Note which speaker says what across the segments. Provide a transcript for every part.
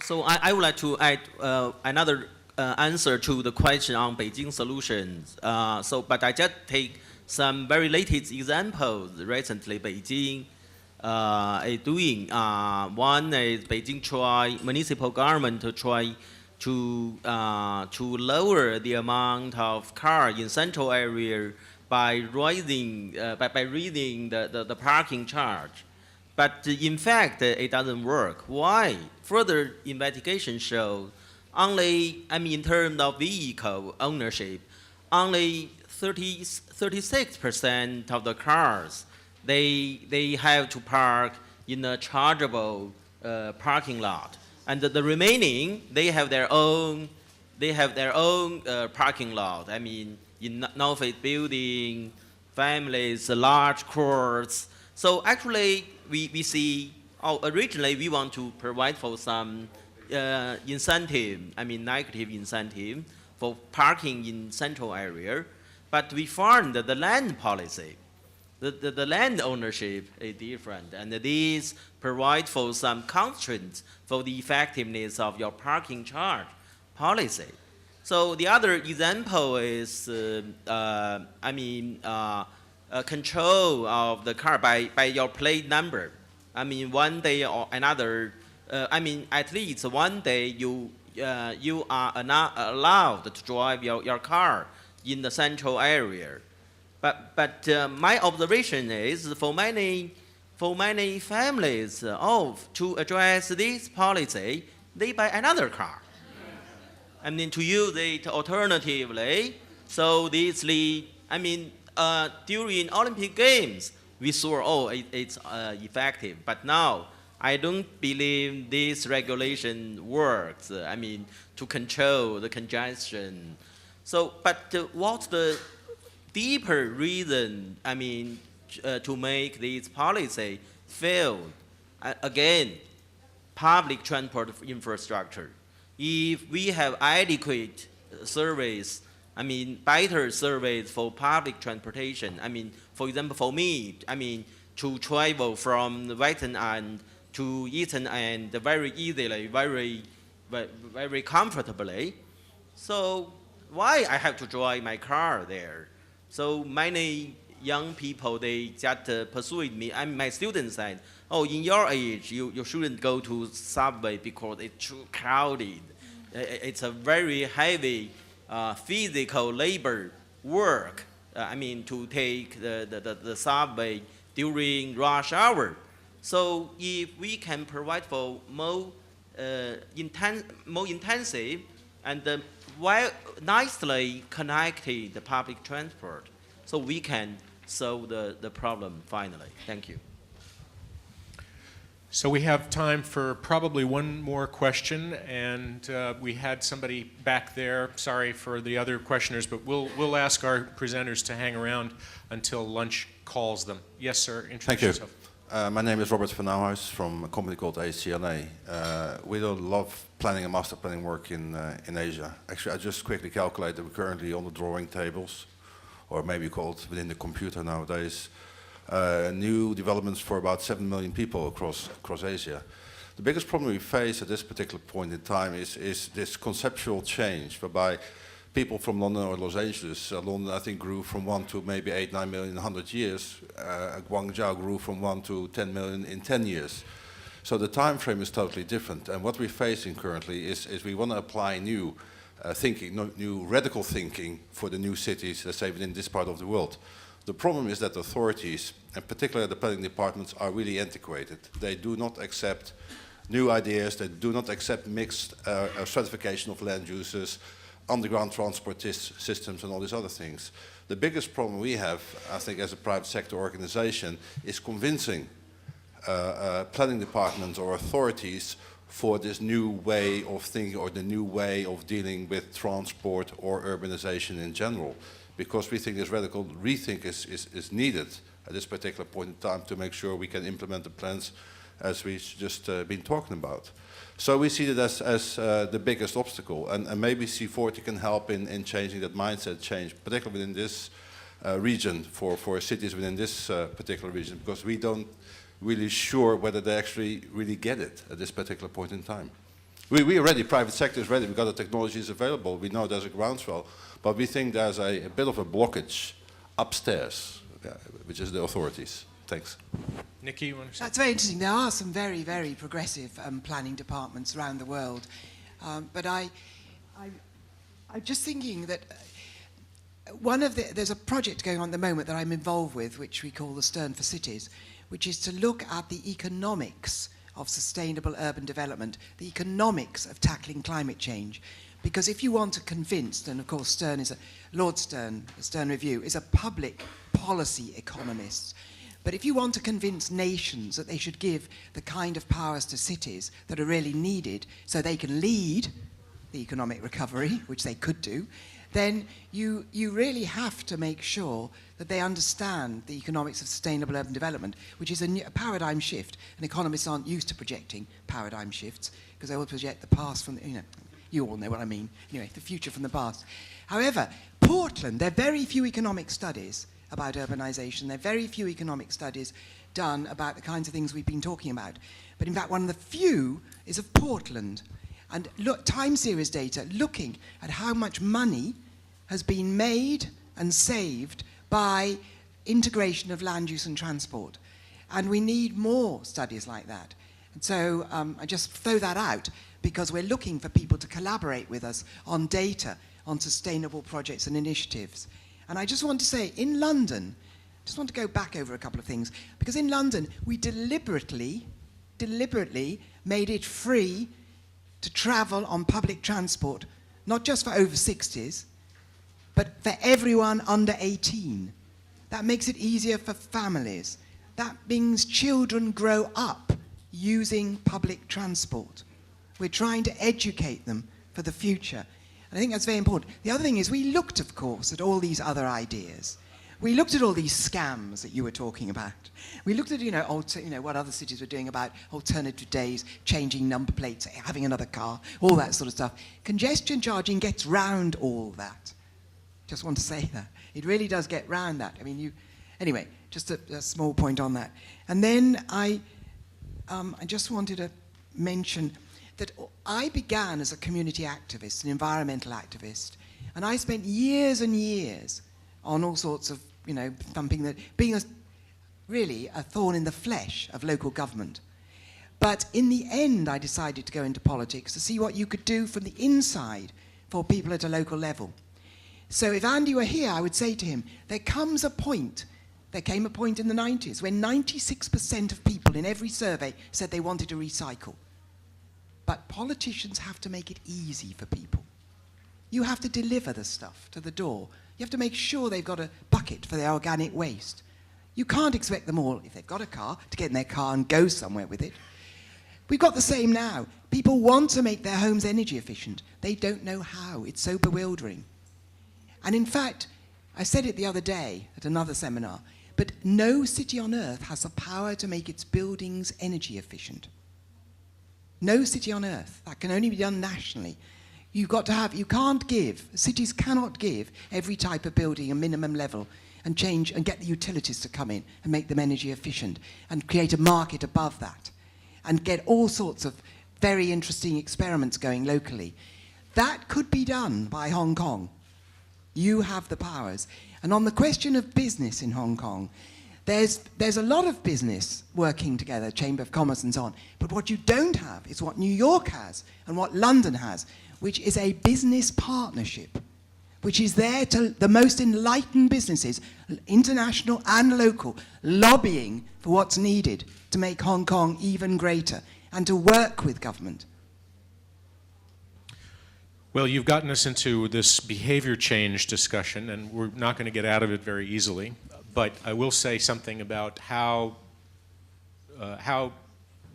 Speaker 1: So I would like to add another answer to the question on Beijing solutions. But I just take some very latest examples. Recently, Beijing is doing. One is Beijing municipal government to try to lower the amount of car in central area by raising the parking charge. But in fact, it doesn't work. Why? Further investigation shows in terms of vehicle ownership, only 36% of the cars, they have to park in a chargeable parking lot. And the remaining, they have their own parking lot. In office building, families, large courts. So actually, we see, originally we want to provide for some incentive, negative incentive for parking in central area, but we found that the land policy, the land ownership is different, and these provide for some constraints for the effectiveness of your parking charge policy. So the other example is, control of the car by your plate number. One day or another, at least one day you are not allowed to drive your car in the central area. But my observation is for many families, to address this policy, they buy another car. To use it alternatively. So this lead, during Olympic Games, we saw, it's effective. But now, I don't believe this regulation works, to control the congestion. So, but what's the deeper reason, to make this policy fail? Again, public transport infrastructure. If we have adequate service, better service for public transportation. For example, for me, to travel from the western end to eastern end very easily, very comfortably. So why I have to drive my car there? So many young people, they just persuade me. My students said, in your age, you shouldn't go to subway because it's too crowded. It's a very heavy physical labor work, to take the subway during rush hour. So if we can provide for more intensive and nicely connected public transport, so we can solve the problem finally. Thank you.
Speaker 2: So we have time for probably one more question, and we had somebody back there. Sorry for the other questioners, but we'll ask our presenters to hang around until lunch calls them. Yes, sir. Introduce yourself.
Speaker 3: My name is Robert van Nauhuis from a company called ACLA. We do a lot of planning and master planning work in Asia. Actually, I just quickly calculated we're currently on the drawing tables, or maybe called within the computer nowadays. New developments for about 7 million people across Asia. The biggest problem we face at this particular point in time is this conceptual change, whereby people from London or Los Angeles, London I think grew from 1 to maybe 8, 9 million in 100 years. Guangzhou grew from 1 to 10 million in 10 years. So the time frame is totally different. And what we're facing currently is we want to apply new thinking, new radical thinking for the new cities, let's say within this part of the world. The problem is that authorities, and particularly the planning departments, are really antiquated. They do not accept new ideas, they do not accept mixed stratification of land uses, underground transport systems and all these other things. The biggest problem we have, I think, as a private sector organization, is convincing planning departments or authorities for this new way of thinking or the new way of dealing with transport or urbanization in general. Because we think this radical rethink is needed at this particular point in time to make sure we can implement the plans as we've just been talking about. So we see it as the biggest obstacle, and maybe C40 can help in changing that mindset change, particularly within this region, for cities within this particular region, because we don't really sure whether they actually really get it at this particular point in time. We are ready, private sector is ready, we've got the technologies available, we know there's a groundswell, but we think there's a bit of a blockage upstairs, which is the authorities. Thanks.
Speaker 2: Nicky, you want to say?
Speaker 4: That's very interesting. There are some very, very progressive planning departments around the world. But I'm just thinking that there's a project going on at the moment that I'm involved with, which we call the Stern for Cities, which is to look at the economics of sustainable urban development, the economics of tackling climate change. Because if you want to convince, and of course Stern is Lord Stern, the Stern Review, is a public policy economist. But if you want to convince nations that they should give the kind of powers to cities that are really needed so they can lead the economic recovery, which they could do, then you really have to make sure that they understand the economics of sustainable urban development, which is a paradigm shift. And economists aren't used to projecting paradigm shifts because they will project the past from, you all know what I mean, anyway, the future from the past. However, Portland, there are very few economic studies about urbanization. There are very few economic studies done about the kinds of things we've been talking about. But in fact, one of the few is of Portland. And look, time series data looking at how much money has been made and saved by integration of land use and transport. And we need more studies like that. And so I just throw that out because we're looking for people to collaborate with us on data, on sustainable projects and initiatives. And I just want to say, in London, just want to go back over a couple of things, because in London, we deliberately made it free to travel on public transport, not just for over 60s, but for everyone under 18. That makes it easier for families. That means children grow up using public transport. We're trying to educate them for the future. I think that's very important. The other thing is we looked, of course, at all these other ideas. We looked at all these scams that you were talking about. We looked at, what other cities were doing about alternative days, changing number plates, having another car, all that sort of stuff. Congestion charging gets round all that. Just want to say that. It really does get round that. I mean, anyway, just a small point on that. And then I just wanted to mention that I began as a community activist, an environmental activist, and I spent years and years on all sorts of, thumping that, being really a thorn in the flesh of local government. But in the end, I decided to go into politics to see what you could do from the inside for people at a local level. So if Andy were here, I would say to him, there came a point in the 90s when 96% of people in every survey said they wanted to recycle. But politicians have to make it easy for people. You have to deliver the stuff to the door. You have to make sure they've got a bucket for their organic waste. You can't expect them all, if they've got a car, to get in their car and go somewhere with it. We've got the same now. People want to make their homes energy efficient. They don't know how. It's so bewildering. And in fact, I said it the other day at another seminar, but no city on earth has the power to make its buildings energy efficient. No city on earth. That can only be done nationally. Cities cannot give every type of building a minimum level and change and get the utilities to come in and make them energy efficient and create a market above that and get all sorts of very interesting experiments going locally. That could be done by Hong Kong. You have the powers. And on the question of business in Hong Kong, there's a lot of business working together, Chamber of Commerce and so on. But what you don't have is what New York has and what London has, which is a business partnership, which is there to the most enlightened businesses, international and local, lobbying for what's needed to make Hong Kong even greater and to work with government.
Speaker 2: Well, you've gotten us into this behavior change discussion, and we're not going to get out of it very easily. But I will say something about how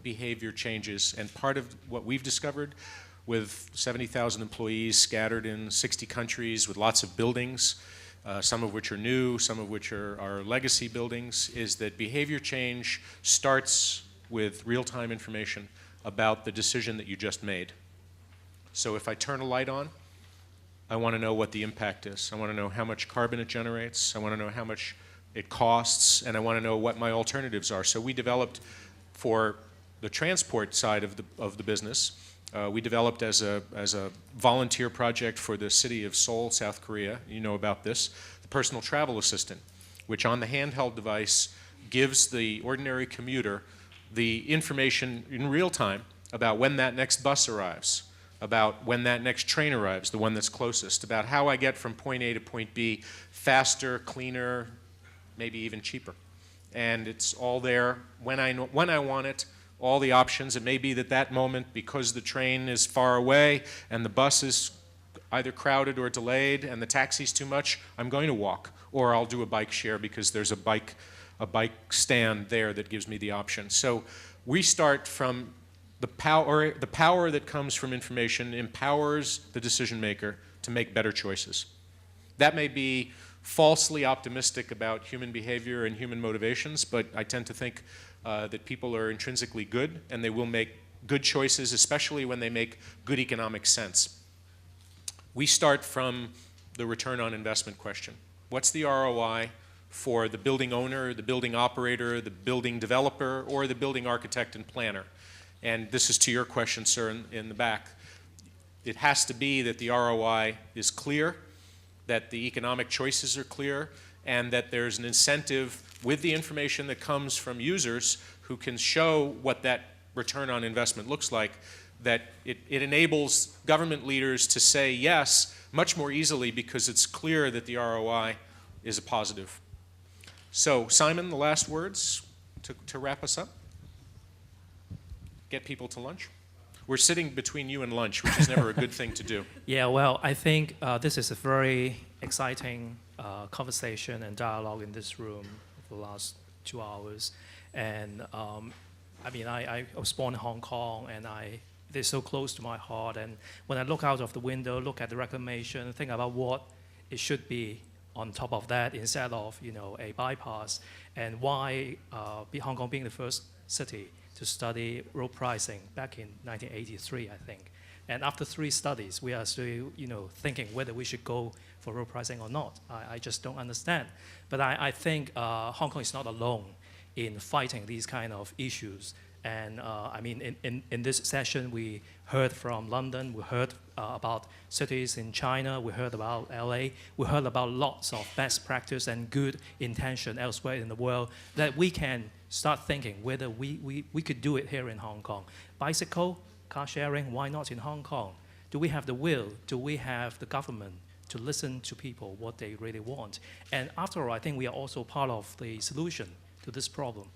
Speaker 2: behavior changes. And part of what we've discovered with 70,000 employees scattered in 60 countries with lots of buildings, some of which are new, some of which are legacy buildings, is that behavior change starts with real-time information about the decision that you just made. So if I turn a light on, I want to know what the impact is. I want to know how much carbon it generates. I want to know how much it costs, and I want to know what my alternatives are. So we developed, for the transport side of the business, We developed as a volunteer project for the city of Seoul, South Korea. You know about this, the personal travel assistant, which on the handheld device gives the ordinary commuter the information in real time about when that next bus arrives, about when that next train arrives, the one that's closest, about how I get from point A to point B faster, cleaner, maybe even cheaper. And it's all there when I want it, all the options. It may be that that moment, because the train is far away and the bus is either crowded or delayed and the taxi's too much, I'm going to walk. Or I'll do a bike share because there's a bike stand there that gives me the option. So we start from the power that comes from information empowers the decision maker to make better choices. That may be falsely optimistic about human behavior and human motivations, but I tend to think that people are intrinsically good and they will make good choices, especially when they make good economic sense. We start from the return on investment question. What's the ROI for the building owner, the building operator, the building developer, or the building architect and planner? And this is to your question, sir, in the back. It has to be that the ROI is clear, that the economic choices are clear, and that there's an incentive with the information that comes from users who can show what that return on investment looks like, that it enables government leaders to say yes much more easily because it's clear that the ROI is a positive. So, Simon, the last words to wrap us up? Get people to lunch? We're sitting between you and lunch, which is never a good thing to do.
Speaker 5: Yeah, well, I think this is a very exciting conversation and dialogue in this room for the last 2 hours. And I mean, I was born in Hong Kong, and they're so close to my heart. And when I look out of the window, look at the reclamation, think about what it should be on top of that instead of, you know, a bypass, and why Hong Kong being the first city to study road pricing back in 1983, I think. And after 3 studies, we are still, you know, thinking whether we should go for road pricing or not. I just don't understand. But I think Hong Kong is not alone in fighting these kind of issues. And I mean, in this session, we heard from London, we heard about cities in China, we heard about LA, we heard about lots of best practice and good intention elsewhere in the world that we can start thinking whether we could do it here in Hong Kong. Bicycle, car sharing, why not in Hong Kong? Do we have the will? Do we have the government to listen to people, what they really want? And after all, I think we are also part of the solution to this problem.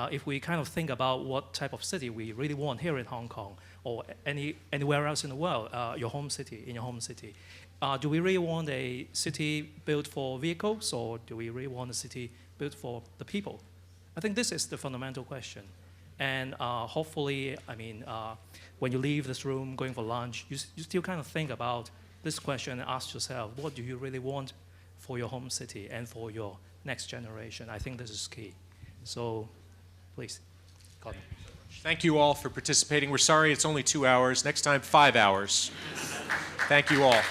Speaker 5: If we kind of think about what type of city we really want here in Hong Kong or anywhere else in the world, in your home city, do we really want a city built for vehicles, or do we really want a city built for the people? I think this is the fundamental question. And hopefully, I mean, when you leave this room going for lunch, you still kind of think about this question and ask yourself, what do you really want for your home city and for your next generation? I think this is key. So, please, Gordon.
Speaker 2: Thank you all for participating. We're sorry it's only 2 hours. Next time, 5 hours. Thank you all.